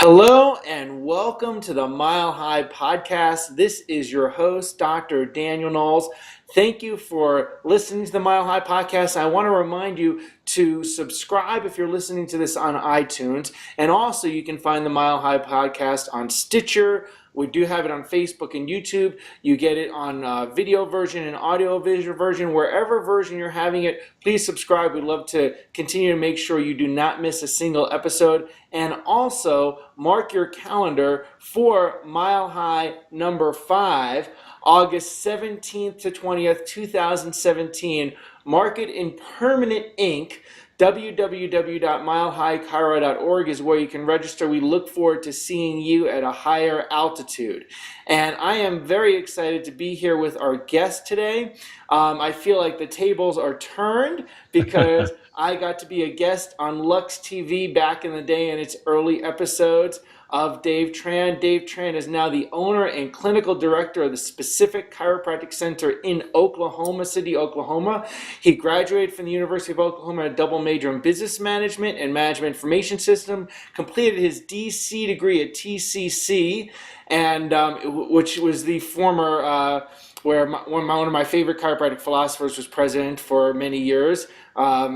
Hello and welcome to the Mile High Podcast. This is your host, Dr. Daniel Knowles. Thank you for listening to the Mile High Podcast. I want to remind you to subscribe if you're listening to this on iTunes. And also you can find the Mile High Podcast on Stitcher. We do have it on Facebook and YouTube. You get it on video version and audio visual version. Wherever version you're having it, please subscribe. We'd love to continue to make sure you do not miss a single episode. And also mark your calendar for Mile High number 5, August 17th to 20th, 2017. Mark it in permanent ink. www.milehighchiro.org is where you can register. We look forward to seeing you at a higher altitude. And I am very excited to be here with our guest today. I feel like the tables are turned because I got to be a guest on Lux TV back in the day in its early episodes of Dave Tran. Dave Tran is now the owner and clinical director of the Specific Chiropractic Center in Oklahoma City, Oklahoma. He graduated from the University of Oklahoma at a double major in business management and management information system, completed his DC degree at TCC, and which was the former where one of my favorite chiropractic philosophers was president for many years,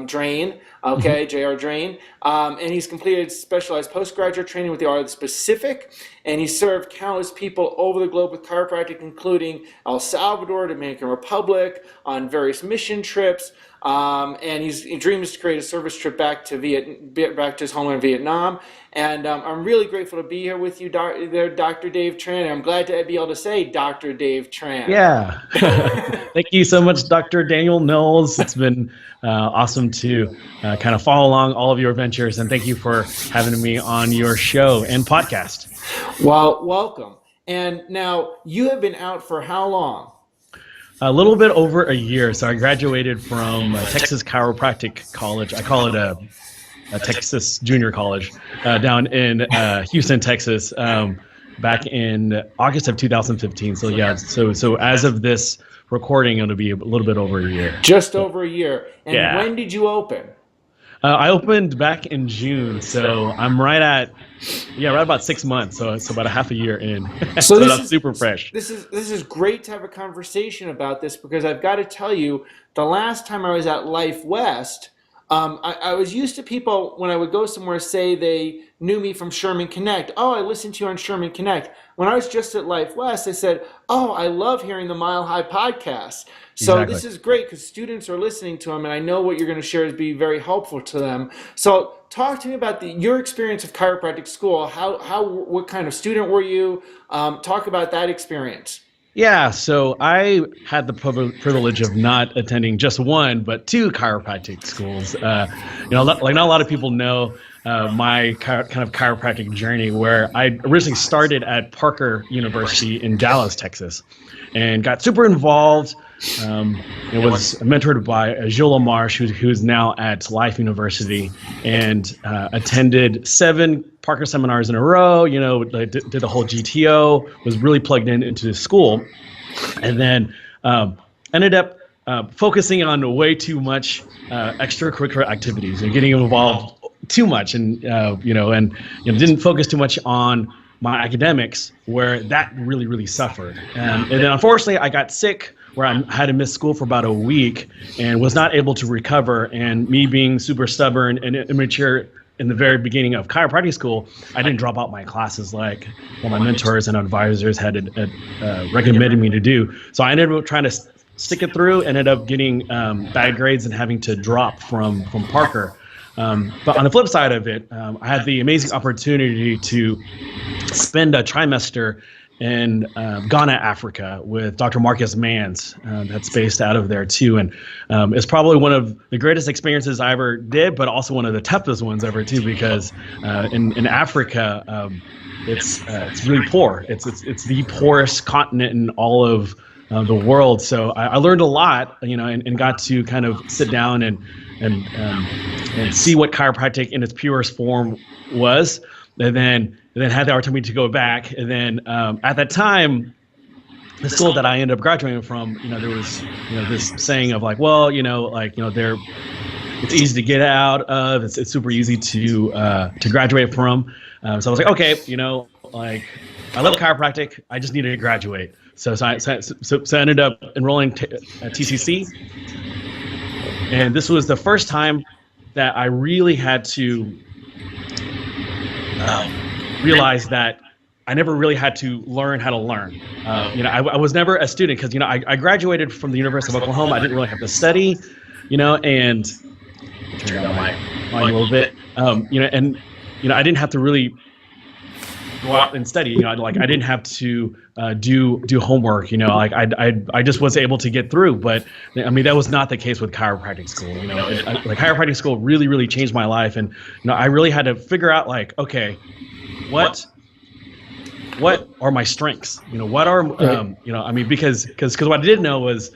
Drain, J.R. Drain. And he's completed specialized postgraduate training with the Art of the Specific, and he served countless people over the globe with chiropractic, including El Salvador, Dominican Republic, on various mission trips. And his dream is to create a service trip back to his homeland, Vietnam. And I'm really grateful to be here with you, Dr. Dave Tran. And I'm glad to be able to say Dr. Dave Tran. Yeah. Thank you so much, Dr. Daniel Knowles. It's been awesome to kind of follow along all of your ventures. And thank you for having me on your show and podcast. Well, welcome. And now you have been out for how long? A little bit over a year. So I graduated from Texas Chiropractic College. I call it a Texas Junior College down in Houston, Texas, back in August of 2015. So yeah, so as of this recording, it'll be a little bit over a year. Just over a year. And yeah. When did you open? I opened back in June, so I'm right about 6 months, so about a half a year in. So that's super fresh. This is great to have a conversation about this, because I've got to tell you, the last time I was at Life West, I was used to people, when I would go somewhere, say they knew me from Sherman Connect. Oh, I listened to you on Sherman Connect. When I was just at Life West, they said, oh, I love hearing the Mile High podcast. So exactly. This is great because students are listening to them, and I know what you're going to share is be very helpful to them. So talk to me about your experience of chiropractic school. What kind of student were you? Talk about that experience. Yeah, so I had the privilege of not attending just one, but 2 chiropractic schools. Like not a lot of people know my kind of chiropractic journey, where I originally started at Parker University in Dallas, Texas, and got super involved. It was mentored by Gilles Lamarche, who's now at Life University, and attended 7 Parker seminars in a row. Did the whole GTO, was really plugged into the school, and then ended up focusing on way too much extracurricular activities and getting involved too much, and didn't focus too much on my academics, where that really suffered. And then unfortunately I got sick, where I had to miss school for about a week and was not able to recover. And me being super stubborn and immature in the very beginning of chiropractic school, I didn't drop out my classes like what my mentors and advisors had recommended me to do. So I ended up trying to stick it through, ended up getting bad grades and having to drop from Parker. But on the flip side of it, I had the amazing opportunity to spend a trimester in Ghana, Africa, with Dr. Marcus Manns, that's based out of there too. And it's probably one of the greatest experiences I ever did, but also one of the toughest ones ever too, because in Africa, it's really poor. It's the poorest continent in all of the world. So I learned a lot, and got to kind of sit down and see what chiropractic in its purest form was. And then had the opportunity to go back. And then at that time, the school that I ended up graduating from, there was, this saying of like, well, they're it's easy to get out of. It's super easy to graduate from. So I was like, okay, like I love chiropractic. I just needed to graduate. So I ended up enrolling at TCC, and this was the first time that I really had to realize that I never really had to learn how to learn. I was never a student because I graduated from the University of Oklahoma. I didn't really have to study, and turn down my volume a little bit. I didn't have to really go out and study. I didn't have to do homework. I just was able to get through. But I mean, that was not the case with chiropractic school. Chiropractic school really, really changed my life, and I really had to figure out okay, what are my strengths? What are because what I didn't know was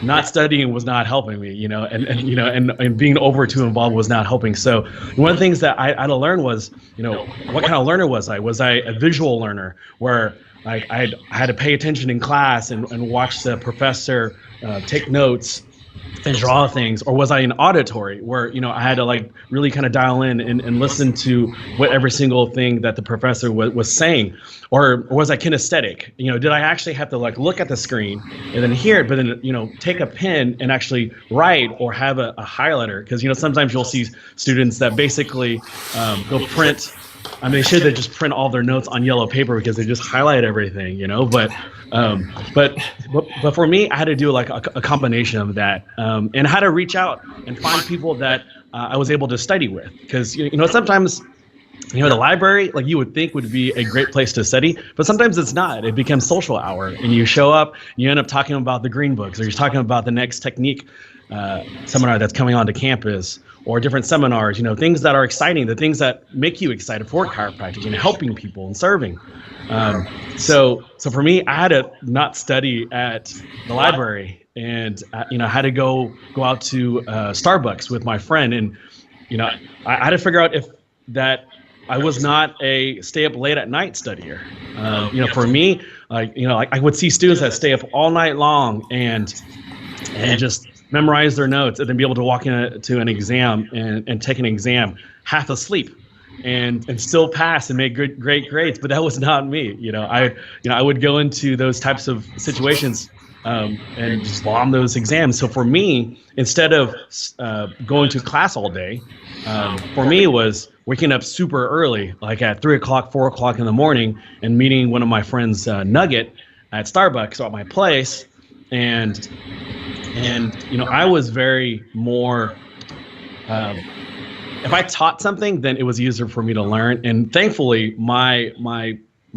not studying was not helping me, and being over too involved was not helping. So one of the things that I had to learn was, what kind of learner was I? Was I a visual learner where I had to pay attention in class and watch the professor take notes and draw things, or was I an auditory where I had to really kind of dial in and listen to what every single thing that the professor was saying, or was I kinesthetic? Did I actually have to look at the screen and then hear it, but then take a pen and actually write or have a highlighter? Because sometimes you'll see students that basically go print. I mean, they should just print all their notes on yellow paper because they just highlight everything, But for me, I had to do a combination of that, and how to reach out and find people that I was able to study with. Because sometimes the library, you would think, would be a great place to study, but sometimes it's not. It becomes social hour, and you show up, you end up talking about the green books, or you're talking about the next technique seminar that's coming onto campus, or different seminars, things that are exciting, the things that make you excited for chiropractic and helping people and serving. So for me, I had to not study at the library, and I had to go out to Starbucks with my friend, and I had to figure out if that I was not a stay up late at night studier. For me, I would see students that stay up all night long and just memorize their notes and then be able to walk into an exam and take an exam half asleep and still pass and make great grades. But that was not me. I would go into those types of situations and just bomb those exams. So for me, instead of going to class all day, for me it was waking up super early, at 3 o'clock, 4 o'clock in the morning, and meeting one of my friends, Nugget, at Starbucks at my place. And I was very more, if I taught something, then it was easier for me to learn. And thankfully, my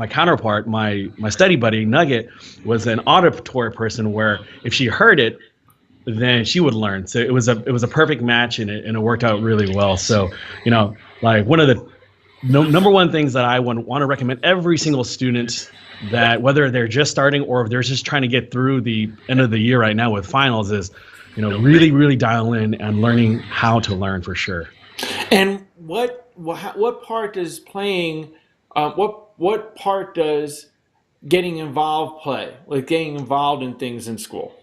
counterpart, my study buddy, Nugget, was an auditory person where if she heard it, then she would learn. So it was a perfect match, and it worked out really well. So, one of the number one things that I want to recommend every single student, that whether they're just starting or if they're just trying to get through the end of the year right now with finals, is really, really dial in and learning how to learn for sure. And what part does playing, what part does getting involved play? Getting involved in things in school?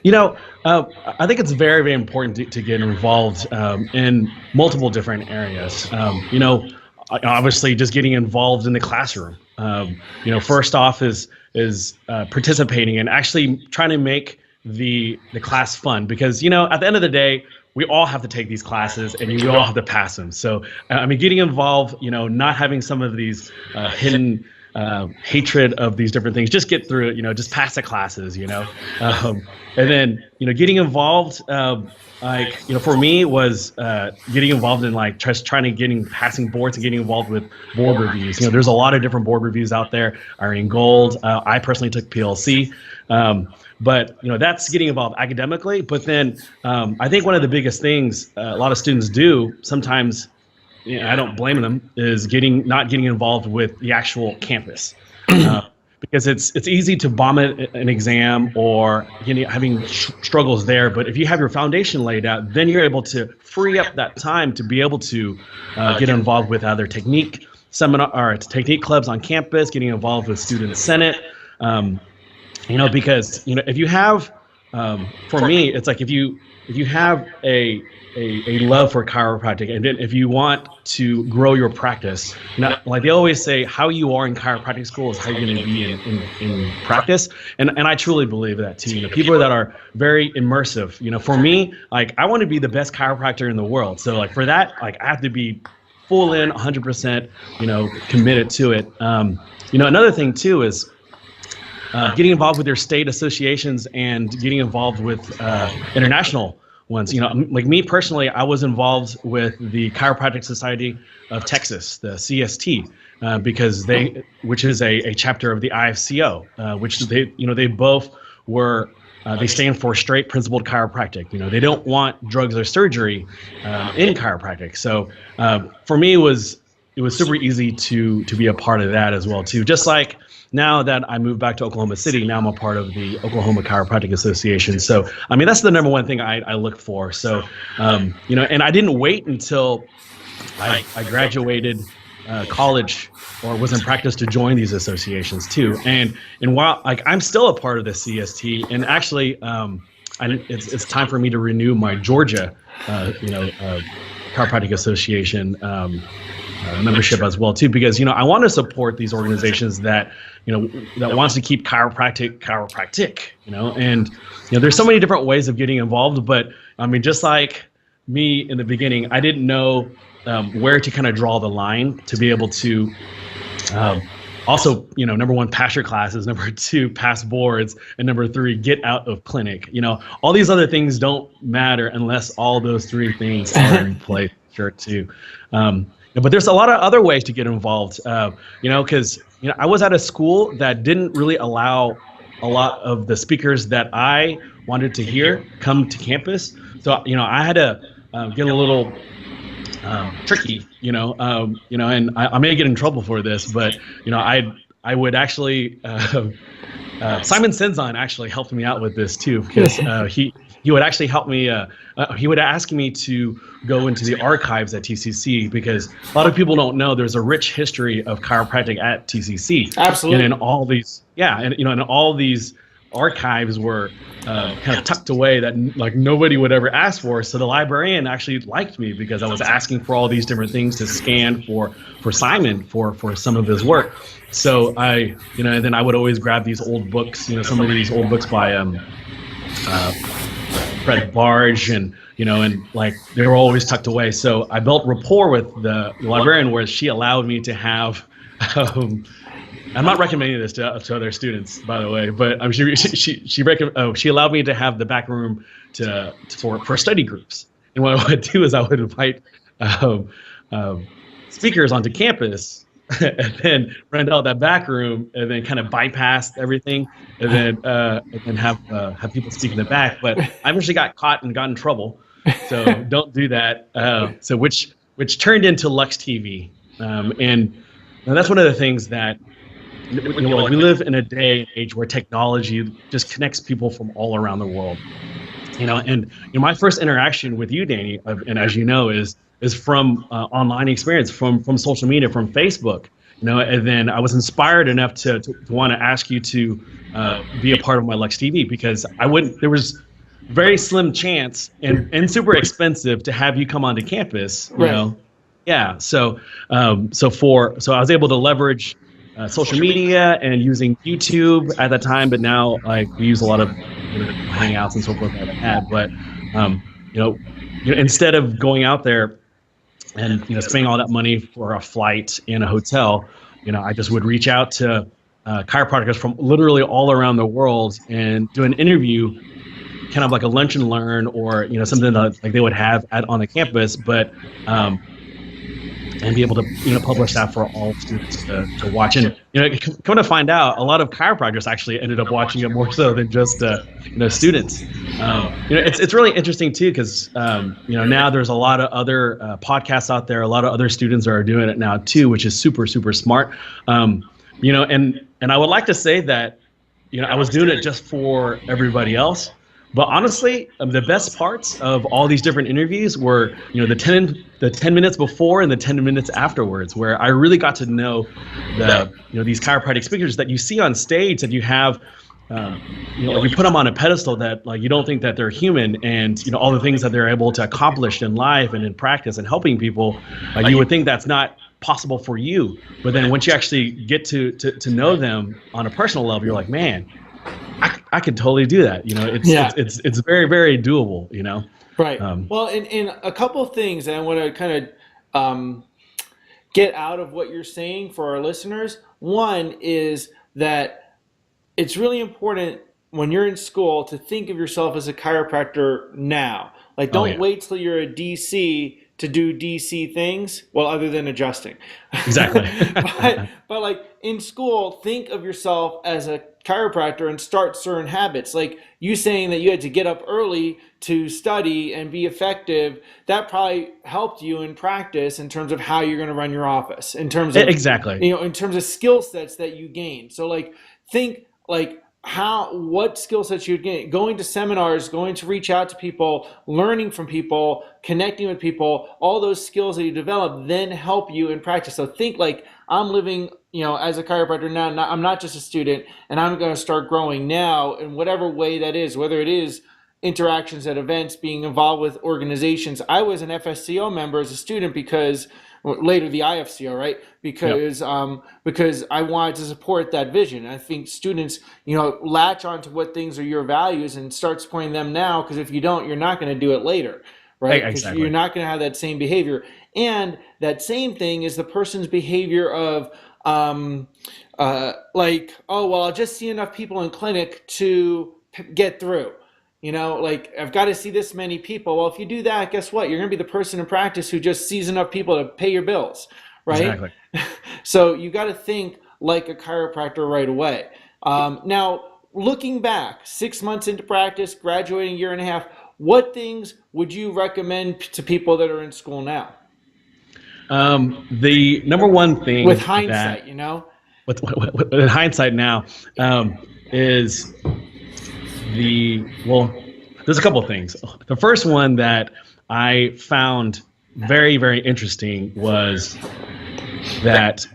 I think it's very, very important to get involved in multiple different areas. Obviously, just getting involved in the classroom. First off is participating and actually trying to make the class fun, because at the end of the day, we all have to take these classes and we all have to pass them. So getting involved, not having some of these hidden hatred of these different things, just get through it, just pass the classes, and then getting involved, for me was getting involved in just passing boards and getting involved with board reviews. There's a lot of different board reviews out there. Irene Gold, I personally took PLC, but that's getting involved academically. But then I think one of the biggest things a lot of students do sometimes, I don't blame them, is not getting involved with the actual campus. Because it's easy to bomb an exam or having struggles there. But if you have your foundation laid out, then you're able to free up that time to be able to get involved with other technique clubs on campus, getting involved with student senate. Because if you have, for me, it's if you have a a love for chiropractic, and then if you want to grow your practice, like they always say, how you are in chiropractic school is how you're going to be in practice, and I truly believe that too. People that are very immersive. For me, like I want to be the best chiropractor in the world, so like for that, like I have to be full in 100%, committed to it. Another thing too is getting involved with your state associations and getting involved with international ones. Like me personally, I was involved with the Chiropractic Society of Texas, the CST, because which is a chapter of the IFCO, which they both were. They stand for straight principled chiropractic. They don't want drugs or surgery in chiropractic. So for me, it was super easy to be a part of that as well too. Just like now that I moved back to Oklahoma City, now I'm a part of the Oklahoma Chiropractic Association. So I mean, that's the number one thing I look for. So and I didn't wait until I graduated college or was in practice to join these associations too. And while like I'm still a part of the CST, and actually it's time for me to renew my Georgia Chiropractic Association membership as well too, because I want to support these organizations that that wants to keep chiropractic, and there's so many different ways of getting involved. But I mean, just like me in the beginning, I didn't know where to kind of draw the line to be able to also, number one, pass your classes, number two, pass boards, and number three, get out of clinic. All these other things don't matter unless all those three things are in place. Sure, too. But there's a lot of other ways to get involved, because I was at a school that didn't really allow a lot of the speakers that I wanted to hear come to campus. So I had to get a little tricky, and I may get in trouble for this, but I would actually Simon Senzon actually helped me out with this too, because he would actually help me. He would ask me to go into the archives at TCC, because a lot of people don't know there's a rich history of chiropractic at TCC. Absolutely. And in all these, and all these archives were kind of tucked away that like nobody would ever ask for. So the librarian actually liked me because I was asking for all these different things to scan for Simon for some of his work. So and then I would always grab these old books, some of these old books by Fred Barge, and like they were always tucked away. So I built rapport with the librarian where she allowed me to have. I'm not recommending this to other students, by the way, but she allowed me to have the back room for study groups. And what I would do is I would invite speakers onto campus, and then rent out that back room, and then kind of bypass everything, and then have people speak in the back. But I actually got caught and got in trouble, so don't do that. So which turned into Lux TV, and that's one of the things that. We live in a day and age where technology just connects people from all around the world, and my first interaction with you, Danny, and as you know, is from online experience, from social media, from Facebook, and then I was inspired enough to want to ask you to be a part of my Lux TV, because there was very slim chance and super expensive to have you come onto campus, Right. Yeah. So I was able to leverage social media and using YouTube at that time, but now like we use a lot of hangouts and so forth that I had. But instead of going out there and spending all that money for a flight in a hotel, I just would reach out to chiropractors from literally all around the world and do an interview, kind of like a lunch and learn, or something that like they would have on the campus, but and be able to publish that for all students to watch. And come to find out, a lot of chiropractors actually ended up watching it more so than just students. It's really interesting too, because now there's a lot of other podcasts out there. A lot of other students are doing it now too, which is super smart. And I would like to say that I was doing it just for everybody else. But honestly, the best parts of all these different interviews were, the 10 minutes before and the 10 minutes afterwards, where I really got to know these chiropractic speakers that you see on stage, that you have like you put them on a pedestal that like you don't think that they're human, and all the things that they're able to accomplish in life and in practice and helping people, you would think that's not possible for you. But then once you actually get to know them on a personal level, you're like, man, I could totally do that. It's very, very doable. Right. Well, in a couple of things, and I want to kind of get out of what you're saying for our listeners. One is that it's really important when you're in school to think of yourself as a chiropractor now. Like, don't wait till you're a DC to do DC things, well, other than adjusting. Exactly. but like in school, think of yourself as a chiropractor and start certain habits. Like you saying that you had to get up early to study and be effective, that probably helped you in practice in terms of how you're going to run your office, in terms of exactly, in terms of skill sets that you gain. So like think like what skill sets you'd gain, going to seminars, going to reach out to people, learning from people, connecting with people, all those skills that you develop then help you in practice. So think like I'm living, as a chiropractor now, I'm not just a student, and I'm going to start growing now in whatever way that is, whether it is interactions at events, being involved with organizations. I was an FSCO member as a student because later the IFCO, right? Because because I wanted to support that vision. I think students, latch onto what things are your values and start supporting them now, because if you don't, you're not going to do it later, right? Because you're not going to have that same behavior. And that same thing is the person's behavior of like, oh, well, I'll just see enough people in clinic to get through. Like I've got to see this many people. Well, if you do that, guess what? You're going to be the person in practice who just sees enough people to pay your bills, right? Exactly. So you got to think like a chiropractor right away. Now, looking back, 6 months into practice, graduating a year and a half, what things would you recommend to people that are in school now? The number one thing with hindsight, with hindsight now, is there's a couple of things. The first one that I found very, very interesting was that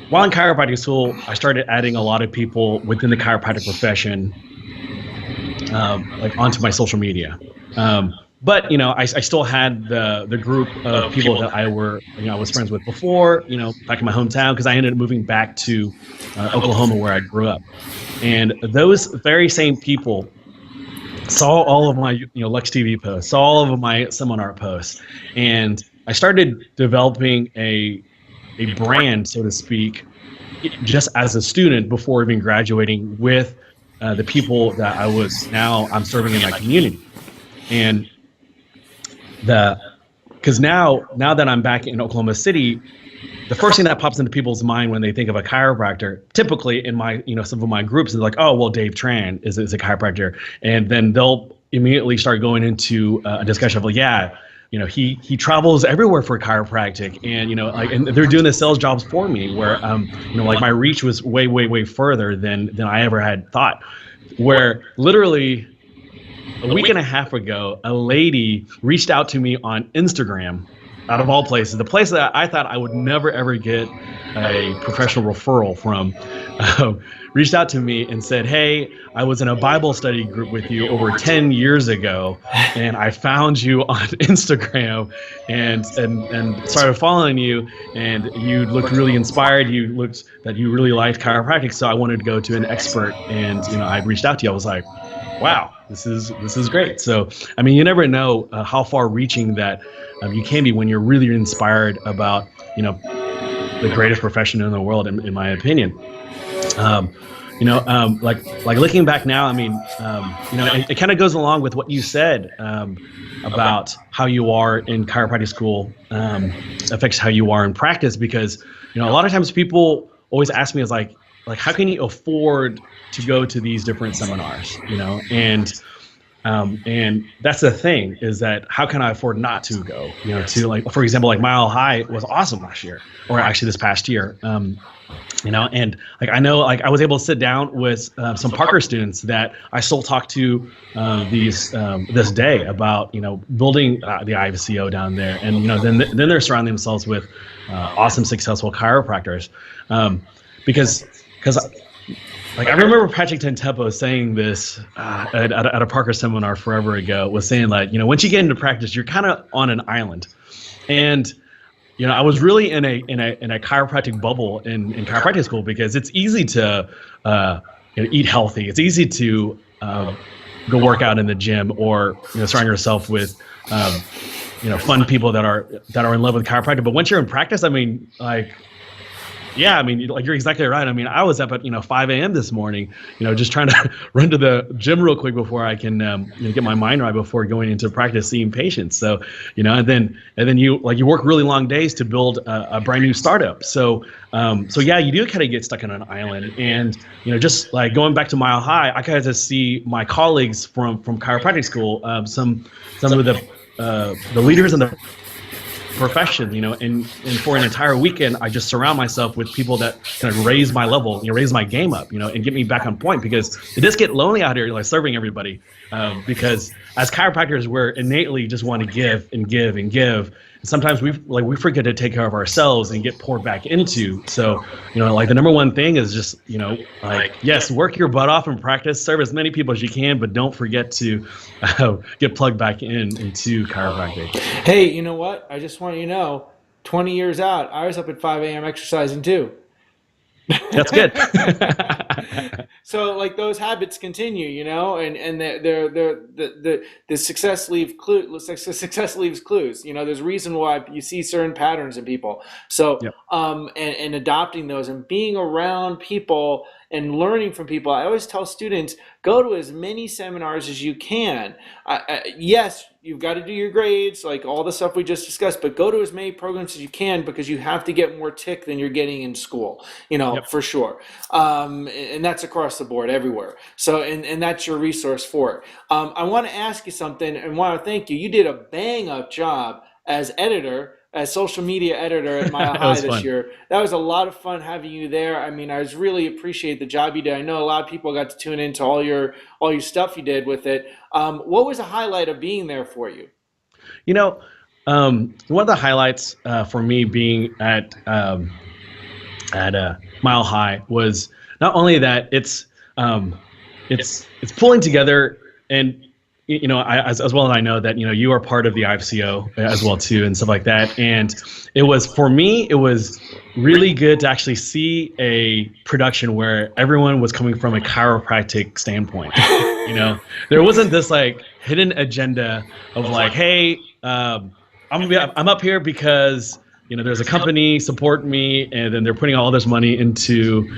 while in chiropractic school, I started adding a lot of people within the chiropractic profession, like onto my social media. But I still had the group of people that I was friends with before, back in my hometown, because I ended up moving back to Oklahoma, where I grew up. And those very same people saw all of my Lux TV posts, saw all of my seminar posts, and I started developing a brand, so to speak, just as a student before even graduating, with the people that I'm serving in my community. And because now that I'm back in Oklahoma City, the first thing that pops into people's mind when they think of a chiropractor, typically in my, some of my groups, is like, oh, well, Dave Tran is a chiropractor. And then they'll immediately start going into a discussion of, well, yeah, he travels everywhere for chiropractic, and, and they're doing the sales jobs for me, where, like my reach was way, way, way further than I ever had thought, where literally a week and a half ago, a lady reached out to me on Instagram, out of all places, the place that I thought I would never, ever get a professional referral from, reached out to me and said, hey, I was in a Bible study group with you over 10 years ago, and I found you on Instagram and started following you, and you looked really inspired. You looked that you really liked chiropractic, so I wanted to go to an expert, and I reached out to you. I was like, wow, this is great. So, I mean, you never know how far reaching that you can be when you're really inspired about, the greatest profession in the world, in my opinion. Like looking back now, I mean, it kind of goes along with what you said about how you are in chiropractic school affects how you are in practice, because, a lot of times people always ask me, is like, how can you afford to go to these different seminars, and that's the thing, is that how can I afford not to go, to, like, for example, like Mile High was awesome last year, or actually this past year, and like, I know, like, I was able to sit down with some Parker students that I still talk to this day about, building the IVCO down there, and, then they're surrounding themselves with awesome, successful chiropractors, because Like I remember Patrick Tentempo saying this at a Parker seminar forever ago, was saying like, once you get into practice, you're kind of on an island. And I was really in a chiropractic bubble in chiropractic school, because it's easy to eat healthy. It's easy to go work out in the gym, or surround yourself with fun people that are in love with chiropractic. But once you're in practice, I mean, like, yeah, I mean, like, you're exactly right. I mean, I was up at 5 a.m. this morning, just trying to run to the gym real quick before I can get my mind right before going into practice seeing patients. So, and then you work really long days to build a brand new startup. So yeah, you do kind of get stuck on an island. And just like going back to Mile High, I kind of see my colleagues from chiropractic school, some of the leaders in the profession, and for an entire weekend, I just surround myself with people that kind of raise my level, raise my game up, and get me back on point, because it does get lonely out here, like serving everybody. Because as chiropractors, we're innately just want to give and give and give. And sometimes we forget to take care of ourselves and get poured back into. So, like the number one thing is just, yes, work your butt off and practice, serve as many people as you can, but don't forget to get plugged back into chiropractic. Hey, you know what? I just want you to know, 20 years out, I was up at 5 a.m. exercising too. That's good. So like those habits continue, and the success leaves clues. Success leaves clues. There's a reason why you see certain patterns in people. So Yep. And adopting those and being around people and learning from people. I always tell students, go to as many seminars as you can. Yes, you've got to do your grades, like all the stuff we just discussed, but go to as many programs as you can, because you have to get more tick than you're getting in school, Yep. for sure. And that's across the board everywhere. So, and that's your resource for it. I want to ask you something and want to thank you. You did a bang up job as social media editor at Mile High this year. That was a lot of fun having you there. I mean, I really appreciate the job you did. I know a lot of people got to tune into all your stuff you did with it. What was a highlight of being there for you? One of the highlights for me being at Mile High was not only that it's pulling together, and as well as I know that you are part of the IFCO as well too, and stuff like that. And it was, for me, it was really good to actually see a production where everyone was coming from a chiropractic standpoint. There wasn't this like hidden agenda of like, hey, I'm up here because there's a company supporting me, and then they're putting all this money into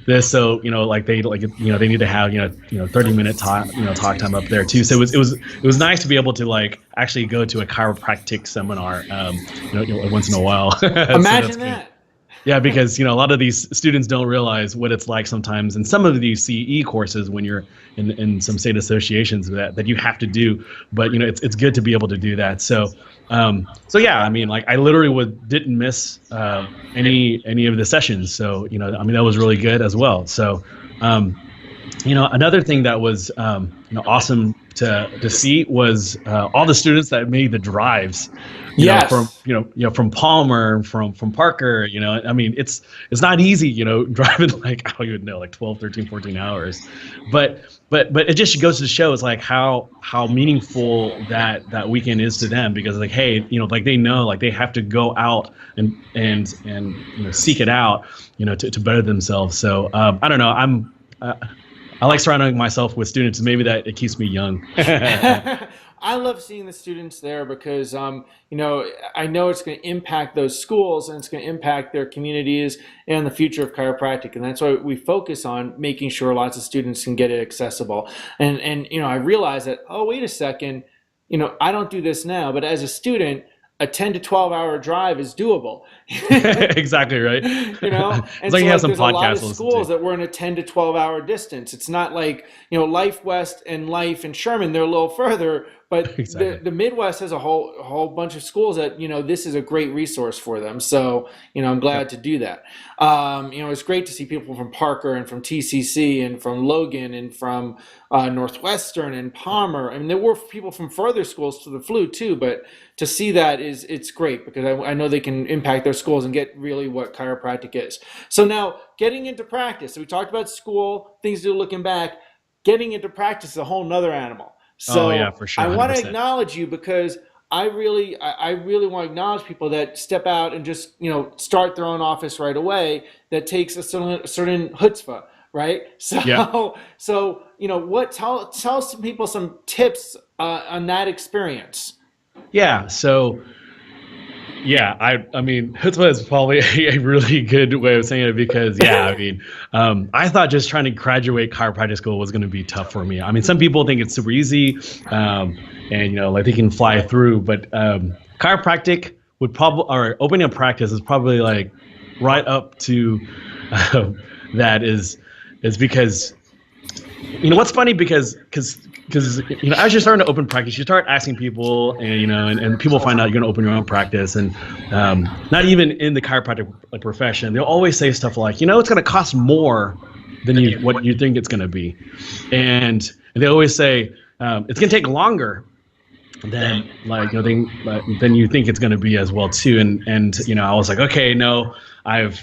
this. So they need to have 30-minute talk time up there too. So it was nice to be able to like actually go to a chiropractic seminar once in a while. Imagine that. Yeah, because a lot of these students don't realize what it's like sometimes in some of these CE courses when you're in some state associations that you have to do. But it's good to be able to do that. So yeah, I mean, like I literally didn't miss any of the sessions. So I mean, that was really good as well. So another thing that was awesome to see was all the students that made the drives. From Palmer, from Parker. I mean, it's not easy, driving like, I don't even know, like 12, 13, 14 hours. But it just goes to show it's like how meaningful that weekend is to them, because like, hey, like they know, like they have to go out and seek it out, to better themselves. So I don't know, I like surrounding myself with students. Maybe that it keeps me young. I love seeing the students there because, I know it's going to impact those schools and it's going to impact their communities and the future of chiropractic. And that's why we focus on making sure lots of students can get it accessible. And I realize that, oh, wait a second, I don't do this now, but as a student, a 10 to 12 hour drive is doable. Exactly right. And it's like you have some there's a lot of podcasts schools that were in a 10 to 12 hour distance. It's not like, Life West and Life in Sherman, they're a little further, but Exactly. the Midwest has a whole bunch of schools that, this is a great resource for them. So, I'm glad Yep. to do that. It's great to see people from Parker and from TCC and from Logan and from Northwestern and Palmer. I mean, there were people from further schools to the flu too, but to see that it's great, because I know they can impact their schools and get really what chiropractic is. So now getting into practice. So we talked about school, things to do looking back. Getting into practice is a whole nother animal. Oh yeah, So for sure, I want to 100%. acknowledge you, because I really want to acknowledge people that step out and just, start their own office right away. That takes a certain chutzpah, right? Yeah. So tell some people some tips on that experience. Yeah. So yeah, I mean, chutzpah is probably a really good way of saying it because, yeah, I mean, I thought just trying to graduate chiropractic school was going to be tough for me. I mean, some people think it's super easy, and like they can fly through, but chiropractic would probably, or opening a practice is probably like right up to that is because what's funny because as you're starting to open practice, you start asking people, and people find out you're going to open your own practice, and not even in the chiropractic profession, they'll always say stuff like, it's going to cost more than what you think it's going to be, and they always say it's going to take longer than than you think it's going to be as well too, and I was like, okay, no, I've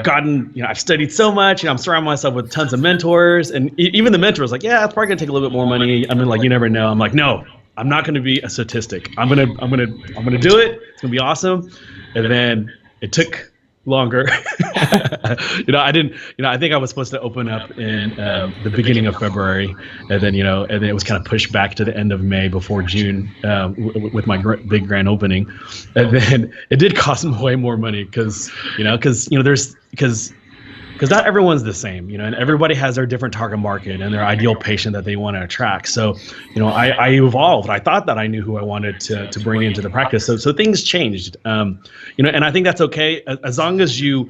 gotten, I've studied so much, and I'm surrounding myself with tons of mentors, and even the mentors like, yeah, it's probably gonna take a little bit more money. I mean, like, you never know. I'm like, no, I'm not gonna be a statistic. I'm gonna do it. It's gonna be awesome. And then it took longer. I didn't, I think I was supposed to open up in the beginning of February, and then it was kind of pushed back to the end of May before June with my big grand opening, and then it did cost way more money because not everyone's the same, and everybody has their different target market and their ideal patient that they want to attract. So, I evolved. I thought that I knew who I wanted to bring into the practice. So things changed, and I think that's okay as long as the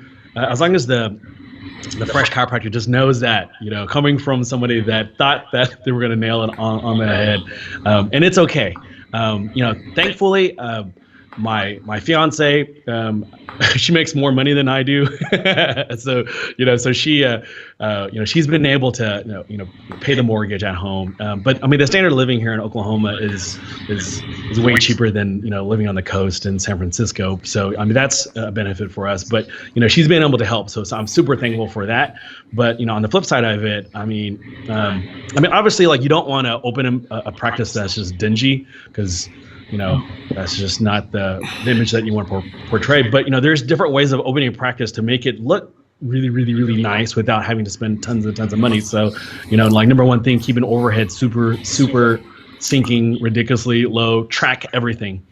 fresh chiropractor just knows that, coming from somebody that thought that they were going to nail it on the head, and it's okay. Thankfully, my fiance, she makes more money than I do, so she she's been able to pay the mortgage at home. But I mean, the standard of living here in Oklahoma is way cheaper than living on the coast in San Francisco. So I mean, that's a benefit for us. But she's been able to help, so I'm super thankful for that. But on the flip side of it, I mean, obviously, like, you don't want to open a practice that's just dingy, because that's just not the image that you want to portray. But there's different ways of opening a practice to make it look really, really, really nice without having to spend tons and tons of money. So like, number one thing, keep an overhead super sinking ridiculously low, track everything.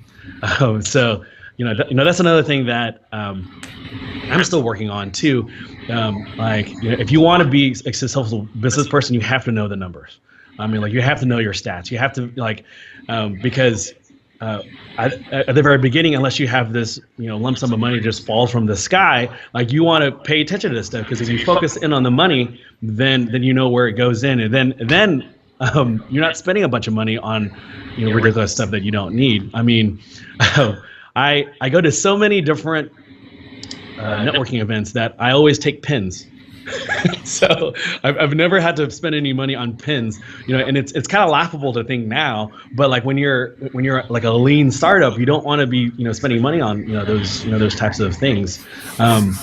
So that's another thing that I'm still working on too. If you want to be a successful business person, you have to know the numbers. I mean, like, you have to know your stats. You have to because at the very beginning, unless you have this lump sum of money just falls from the sky, like, you want to pay attention to this stuff, because if you focus in on the money, then you know where it goes in, and then you're not spending a bunch of money on ridiculous stuff that you don't need. I mean, I go to so many different networking events that I always take pins. So I've never had to spend any money on pins, and it's kind of laughable to think now, but like, when you're like a lean startup, you don't want to be spending money on those types of things, and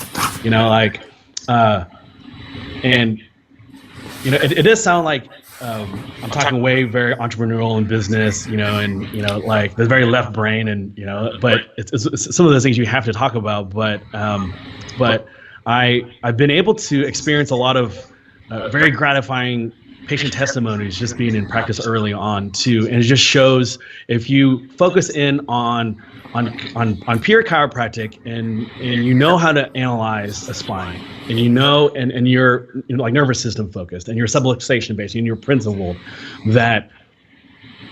it does sound like I'm talking way very entrepreneurial in business, and like, the very left brain, and but it's some of those things you have to talk about, but I've been able to experience a lot of very gratifying patient testimonies just being in practice early on too, and it just shows, if you focus in on pure chiropractic, and how to analyze a spine, and and you're like nervous system focused, and you're subluxation based, and you're principled, that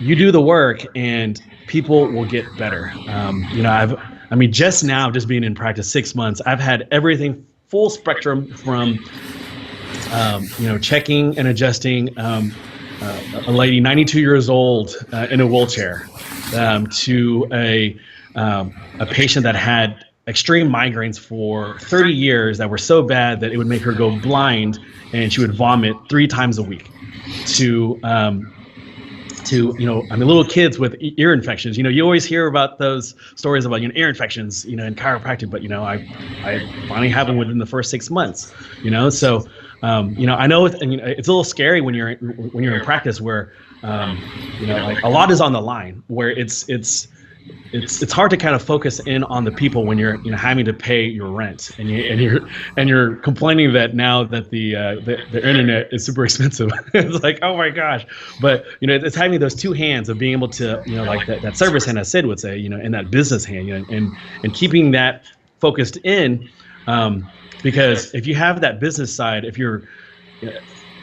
you do the work and people will get better. Just now, just being in practice 6 months, I've had everything full spectrum from checking and adjusting a lady 92 years old in a wheelchair to a patient that had extreme migraines for 30 years that were so bad that it would make her go blind and she would vomit 3 times a week to little kids with ear infections. You always hear about those stories about ear infections in chiropractic, but I finally had one within the first 6 months. So I know it's a little scary when you're in practice where like a lot is on the line, where it's hard to kind of focus in on the people when you're having to pay your rent and you're complaining that now that the internet is super expensive. It's like, oh my gosh. But it's having those two hands of being able to like that service hand, as Sid would say, and that business hand, and keeping that focused in, because if you have that business side, if you're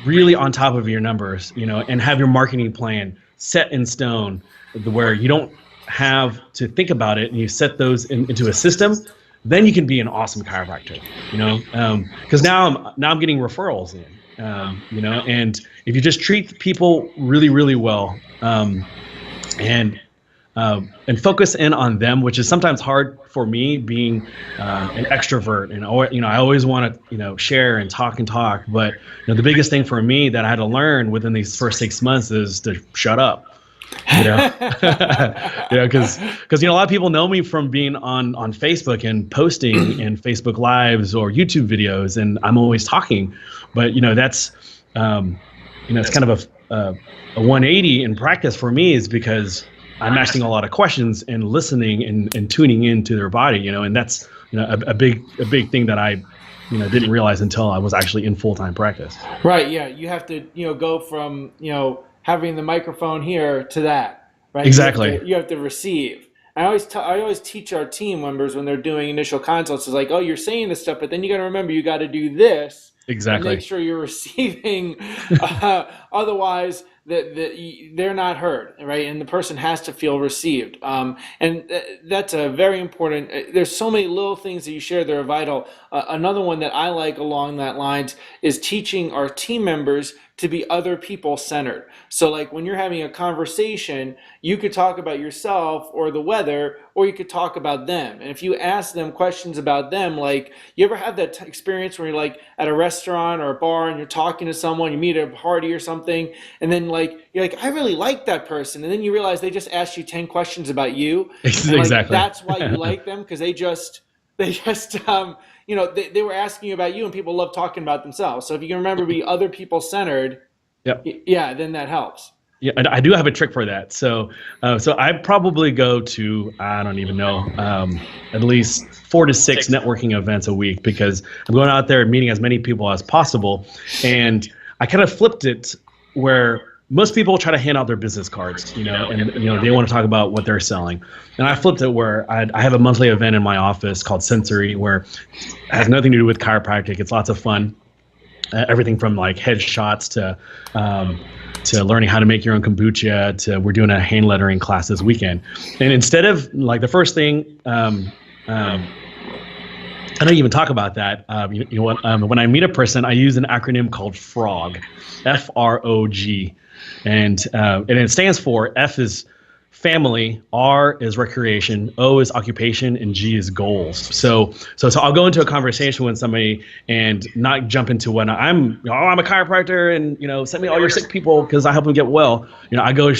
really on top of your numbers, and have your marketing plan set in stone, where you don't have to think about it and you set those into a system, then you can be an awesome chiropractor, because now I'm getting referrals in, and if you just treat people really, really well, and focus in on them, which is sometimes hard for me being an extrovert, and I always want to share and talk, but the biggest thing for me that I had to learn within these first 6 months is to shut up. Because a lot of people know me from being on Facebook and posting in Facebook Lives or YouTube videos, and I'm always talking. But that's it's kind of a 180 in practice for me, is because I'm asking a lot of questions and listening and tuning into their body, and that's a big thing that I didn't realize until I was actually in full-time practice. Right. Yeah. You have to go from having the microphone here to that, right? Exactly. You have to receive. I always teach our team members when they're doing initial consults, is like, oh, you're saying this stuff, but then you got to remember, you got to do this. Exactly. And make sure you're receiving. Otherwise, they're not heard, right? And the person has to feel received. And that's a very important. There's so many little things that you share that are vital. Another one that I like along that lines is teaching our team members to be other people centered. So like when you're having a conversation, you could talk about yourself or the weather, or you could talk about them. And if you ask them questions about them, like, you ever have that experience where you're like at a restaurant or a bar and you're talking to someone, you meet at a party or something, and then you're like, I really like that person. And then you realize they just asked you 10 questions about you. Exactly. That's why you like them, because they were asking you about you, and people love talking about themselves. So if you can remember to be other people centered, yep. Yeah, then that helps. Yeah, I do have a trick for that. So I probably go to, I don't even know, at least 4 to 6 networking events a week, because I'm going out there and meeting as many people as possible. And I kind of flipped it where most people try to hand out their business cards, and they want to talk about what they're selling. And I flipped it where I have a monthly event in my office called Sensory, where it has nothing to do with chiropractic. It's lots of fun. Everything from like headshots to learning how to make your own kombucha, to we're doing a hand lettering class this weekend. And instead of like the first thing, I don't even talk about that. When I meet a person, I use an acronym called FROG, FROG. And it stands for, F is family, R is recreation, O is occupation, and G is goals. So I'll go into a conversation with somebody and not jump into when I'm a chiropractor and send me all your sick people because I help them get well. I go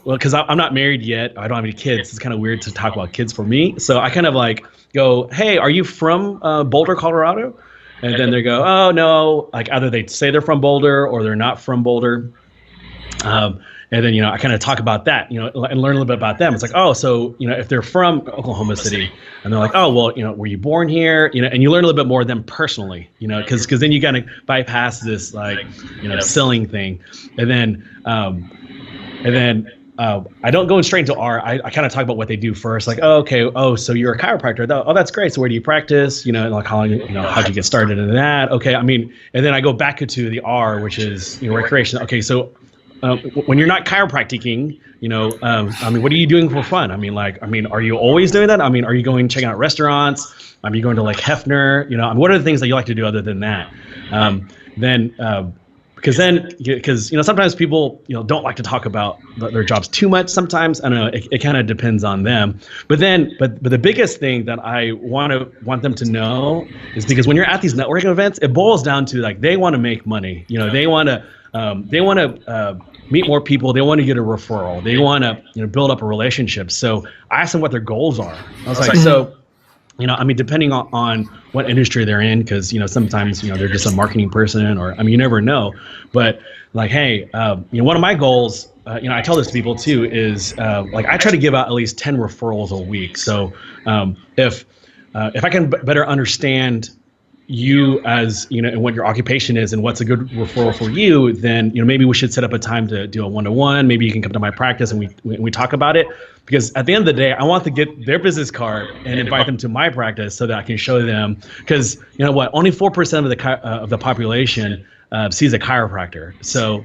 because I'm not married yet. I don't have any kids. It's kind of weird to talk about kids for me. So I kind of like go, hey, are you from Boulder, Colorado? And then they go, oh, no. Like either they say they're from Boulder or they're not from Boulder. And then, I kind of talk about that, and learn a little bit about them. It's like, oh, so, if they're from Oklahoma City and they're like, oh, well, were you born here? And you learn a little bit more of them personally, because then you got to bypass this like, selling thing. And then I don't go straight into R. I kind of talk about what they do first. Like, oh, okay. Oh, so you're a chiropractor. Oh, that's great. So where do you practice? Like how long, how'd you get started in that? Okay. And then I go back to the R, which is, recreation. Okay. So, when you're not chiropracticing, what are you doing for fun? Are you always doing that? Are you going checking out restaurants? Are you going to like Hefner? What are the things that you like to do other than that? because then because sometimes people don't like to talk about their jobs too much. Sometimes I don't know, it kind of depends on them. But the biggest thing that I want them to know is, because when you're at these networking events, it boils down to, like, they want to make money. They want to meet more people. They want to get a referral. They want to build up a relationship. So I asked them what their goals are. I was like, so I mean, depending on what industry they're in, because sometimes they're just a marketing person, or I mean, you never know. But like, hey, one of my goals, I tell this to people too, is like, I try to give out at least 10 referrals a week. So if I can better understand you as and what your occupation is and what's a good referral for you, then maybe we should set up a time to do a one-to-one. Maybe you can come to my practice and we talk about it, because at the end of the day, I want to get their business card and invite them to my practice so that I can show them, because only 4% of the population sees a chiropractor. So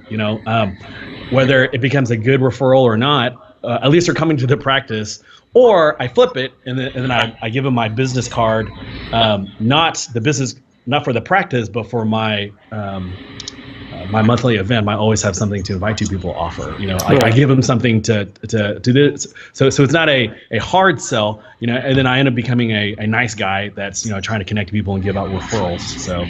whether it becomes a good referral or not, at least they're coming to the practice. Or I flip it, and then I give them my business card, not for the practice, but for my my monthly event. I always have something to invite two people offer. I give them something to do this. So it's not a hard sell, and then I end up becoming a nice guy that's trying to connect people and give out referrals. So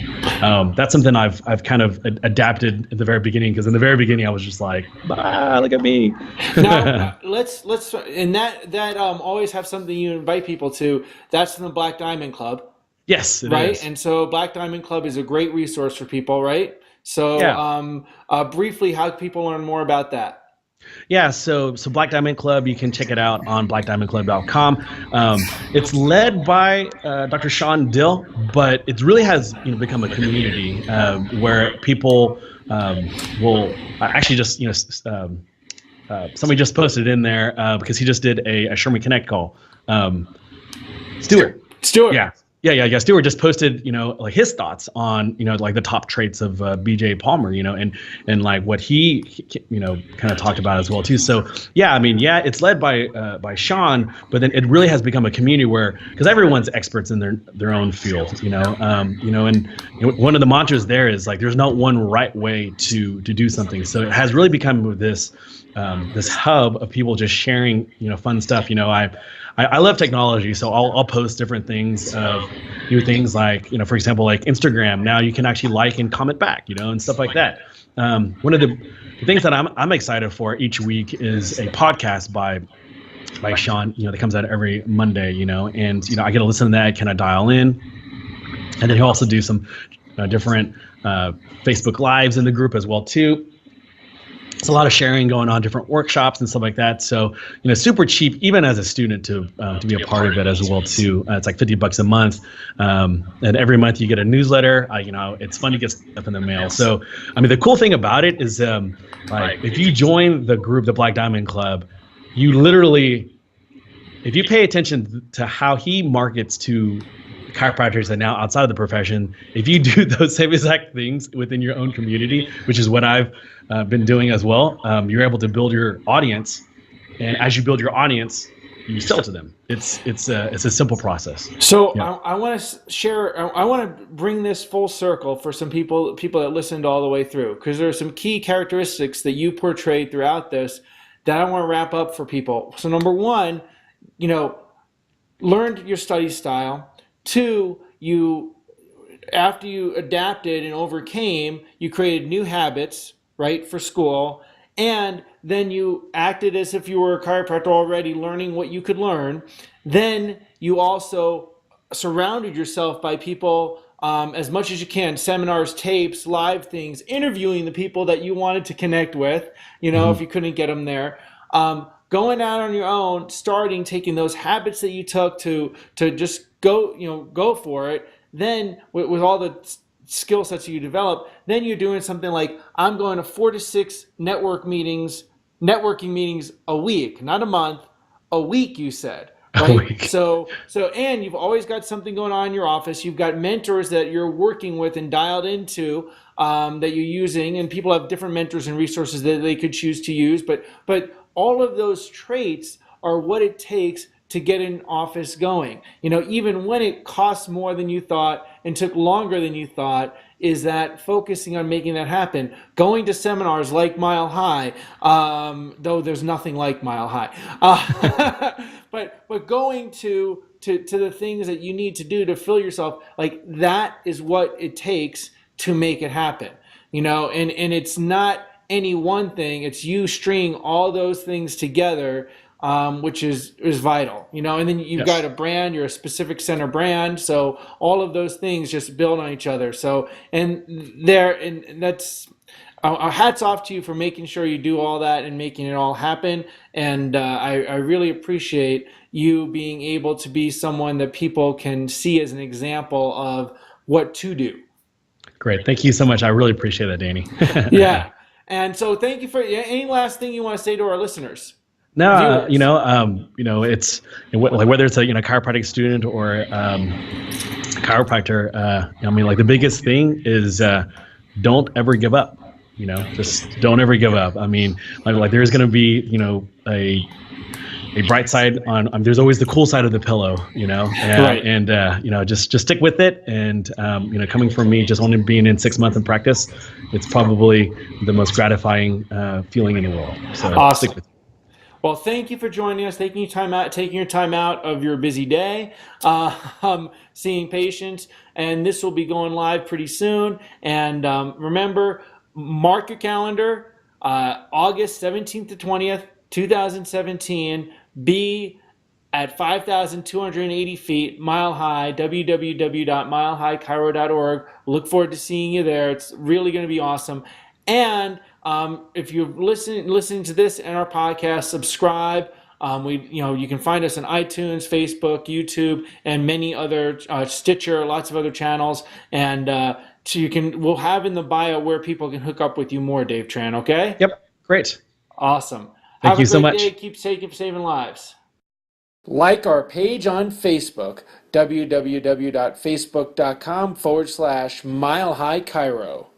that's something I've kind of adapted at the very beginning, because in the very beginning I was just like, look at me. Now let's and that always have something you invite people to. That's from the Black Diamond Club. Yes, it right? is. And so Black Diamond Club is a great resource for people, right? So briefly, how can people learn more about that? Yeah, so Black Diamond Club, you can check it out on blackdiamondclub.com. It's led by Dr. Sean Dill, but it really has become a community where people will actually just somebody just posted in there because he just did a Sherman Connect call. Stuart. Yeah. Stuart just posted, like, his thoughts on, like, the top traits of BJ Palmer, and like what he, kind of talked about as well too. So it's led by Sean, but then it really has become a community where, because everyone's experts in their own field, and one of the mantras there is, like, there's not one right way to do something. So it has really become this hub of people just sharing, fun stuff. I love technology, so I'll post different things of new things, like, for example, like Instagram. Now you can actually like and comment back, and stuff like that. One of the things that I'm excited for each week is a podcast by Sean, that comes out every Monday, and I get to listen to that, kind of dial in, and then he'll also do some different Facebook Lives in the group as well too. It's a lot of sharing going on, different workshops and stuff like that. So, super cheap, even as a student, to be a part of it as well too. It's like $50 a month, and every month you get a newsletter. It's fun to get stuff in the mail. So, I mean, the cool thing about it is, like, if you join the group, the Black Diamond Club, you literally, if you pay attention to how he markets to chiropractors that now outside of the profession, if you do those same exact things within your own community, which is what I've been doing as well, you're able to build your audience, and as you build your audience, you sell to them. It's a simple process. So yeah. I want to share. I want to bring this full circle for some people that listened all the way through, because there are some key characteristics that you portrayed throughout this that I want to wrap up for people. So number one, learned your study style. 2, after you adapted and overcame, you created new habits, right, for school, and then you acted as if you were a chiropractor already, learning what you could learn. Then you also surrounded yourself by people as much as you can, seminars, tapes, live things, interviewing the people that you wanted to connect with, if you couldn't get them there. Going out on your own, taking those habits that you took to just go for it. Then with all the skill sets you develop, then you're doing something like, I'm going to 4 to 6 networking meetings a week, not a month, a week, you said. Right? A week. So, and you've always got something going on in your office. You've got mentors that you're working with and dialed into that you're using, and people have different mentors and resources that they could choose to use. But all of those traits are what it takes to get an office going. Even when it costs more than you thought and took longer than you thought, is that focusing on making that happen, going to seminars like Mile High, though there's nothing like Mile High, but going to the things that you need to do to fill yourself, like that is what it takes to make it happen, and it's not any one thing, it's you stringing all those things together, which is vital, and then you've got a brand, you're a Specific Center brand, so all of those things just build on each other. So, and that's, hats off to you for making sure you do all that and making it all happen. And I really appreciate you being able to be someone that people can see as an example of what to do. Great. Thank you so much. I really appreciate that, Danny. Yeah. And so thank you for any last thing you want to say to our listeners. No, it's like whether it's a chiropractic student or chiropractor. I mean, like the biggest thing is don't ever give up. Just don't ever give up. I mean, like there's going to be a bright side on. There's always the cool side of the pillow. Right. And just stick with it. And coming from me, just only being in 6 months in practice, it's probably the most gratifying feeling in the world. So awesome. Stick with it. Well, thank you for joining us, taking your time out of your busy day, seeing patients, and this will be going live pretty soon. And remember, mark your calendar, August 17th to 20th, 2017, be at 5,280 feet, Mile High, www.milehighchiro.org. Look forward to seeing you there. It's really going to be awesome. And if you're listening to this and our podcast, subscribe. You can find us on iTunes, Facebook, YouTube, and many other Stitcher, lots of other channels. And we'll have in the bio where people can hook up with you more, Dave Tran. Okay? Yep. Great. Awesome. Thank you so much. Day. Keep saving lives. Like our page on Facebook, www.facebook.com/Mile High Chiro.